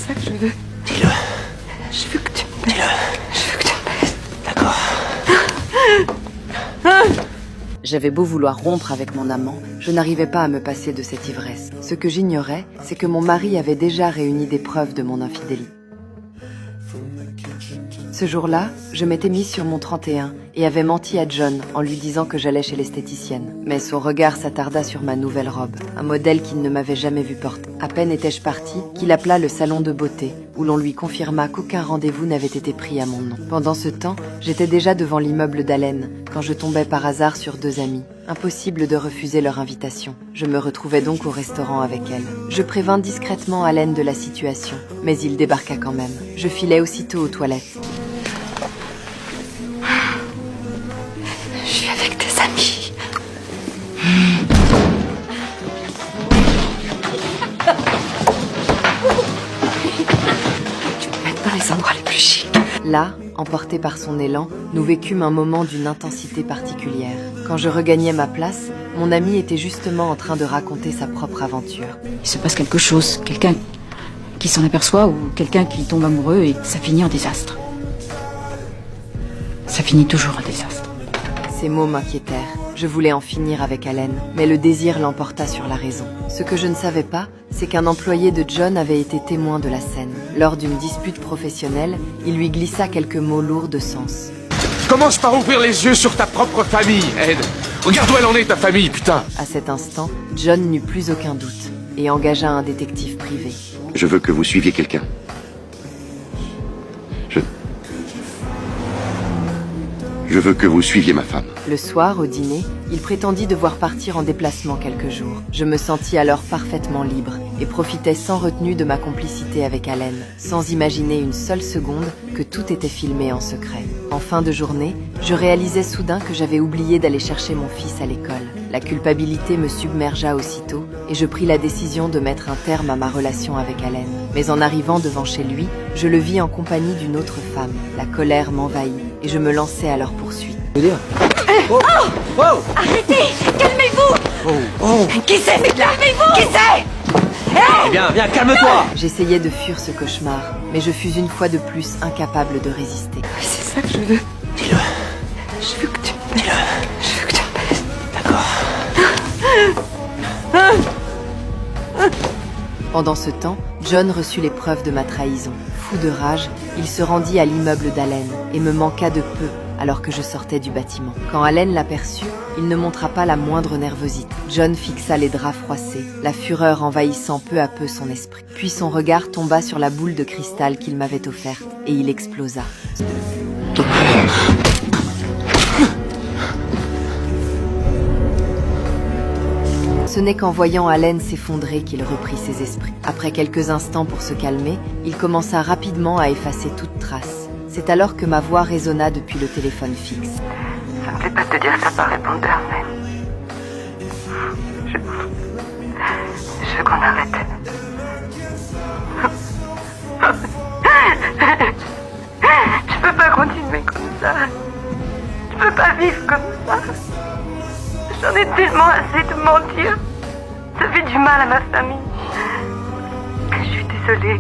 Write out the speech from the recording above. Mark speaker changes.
Speaker 1: ça que je veux.
Speaker 2: Dis-le.
Speaker 1: Je veux que tu me baises.
Speaker 2: Dis-le.
Speaker 1: Je veux que tu me baises.
Speaker 2: D'accord.
Speaker 3: J'avais beau vouloir rompre avec mon amant, je n'arrivais pas à me passer de cette ivresse. Ce que j'ignorais, c'est que mon mari avait déjà réuni des preuves de mon infidélité. Ce jour-là, je m'étais mise sur mon 31 et avais menti à John en lui disant que j'allais chez l'esthéticienne. Mais son regard s'attarda sur ma nouvelle robe, un modèle qu'il ne m'avait jamais vu porter. À peine étais-je partie qu'il appela le salon de beauté, où l'on lui confirma qu'aucun rendez-vous n'avait été pris à mon nom. Pendant ce temps, j'étais déjà devant l'immeuble d'Allen, quand je tombais par hasard sur deux amies. Impossible de refuser leur invitation. Je me retrouvais donc au restaurant avec elle. Je prévins discrètement Allen de la situation, mais il débarqua quand même. Je filai aussitôt aux toilettes.
Speaker 1: Je suis avec des amis. Tu me mets dans les endroits les plus chics.
Speaker 3: Là, emporté par son élan, nous vécûmes un moment d'une intensité particulière. Quand je regagnais ma place, mon ami était justement en train de raconter sa propre aventure.
Speaker 4: Il se passe quelque chose, quelqu'un qui s'en aperçoit ou quelqu'un qui tombe amoureux et ça finit en désastre. Ça finit toujours en désastre.
Speaker 3: Ces mots m'inquiétèrent. Je voulais en finir avec Allen, mais le désir l'emporta sur la raison. Ce que je ne savais pas, c'est qu'un employé de John avait été témoin de la scène. Lors d'une dispute professionnelle, il lui glissa quelques mots lourds de sens.
Speaker 5: Commence par ouvrir les yeux sur ta propre famille, Ed. Regarde où elle en est, ta famille, putain.
Speaker 3: À cet instant, John n'eut plus aucun doute et engagea un détective privé.
Speaker 2: Je veux que vous suiviez quelqu'un. Je veux que vous suiviez ma femme.
Speaker 3: Le soir, au dîner, il prétendit devoir partir en déplacement quelques jours. Je me sentis alors parfaitement libre et profitais sans retenue de ma complicité avec Allen, sans imaginer une seule seconde que tout était filmé en secret. En fin de journée, je réalisais soudain que j'avais oublié d'aller chercher mon fils à l'école. La culpabilité me submergea aussitôt et je pris la décision de mettre un terme à ma relation avec Allen. Mais en arrivant devant chez lui, je le vis en compagnie d'une autre femme. La colère m'envahit et je me lançai à leur poursuite.
Speaker 1: Arrêtez! Calmez-vous! Qui c'est, ce là? Qui c'est?
Speaker 2: Viens, calme-toi.
Speaker 3: J'essayais de fuir ce cauchemar, mais je fus une fois de plus incapable de résister.
Speaker 1: C'est ça que je veux.
Speaker 2: Dis-le.
Speaker 1: Je veux que tu me baises. Je veux que tu me baises.
Speaker 2: D'accord.
Speaker 3: Pendant ce temps, John reçut les preuves de ma trahison. Fou de rage, il se rendit à l'immeuble d'Allen et me manqua de peu alors que je sortais du bâtiment. Quand Allen l'aperçut, il ne montra pas la moindre nervosité. John fixa les draps froissés, la fureur envahissant peu à peu son esprit. Puis son regard tomba sur la boule de cristal qu'il m'avait offerte et il explosa. Ce n'est qu'en voyant Allen s'effondrer qu'il reprit ses esprits. Après quelques instants pour se calmer, il commença rapidement à effacer toute trace. C'est alors que ma voix résonna depuis le téléphone fixe.
Speaker 1: Ça me fait pas te dire ça par répondeur, mais... Je veux qu'on arrête. Je peux pas continuer comme ça. Je peux pas vivre comme ça. J'en ai tellement assez de mentir. Ça fait du mal à ma famille. Je suis désolée.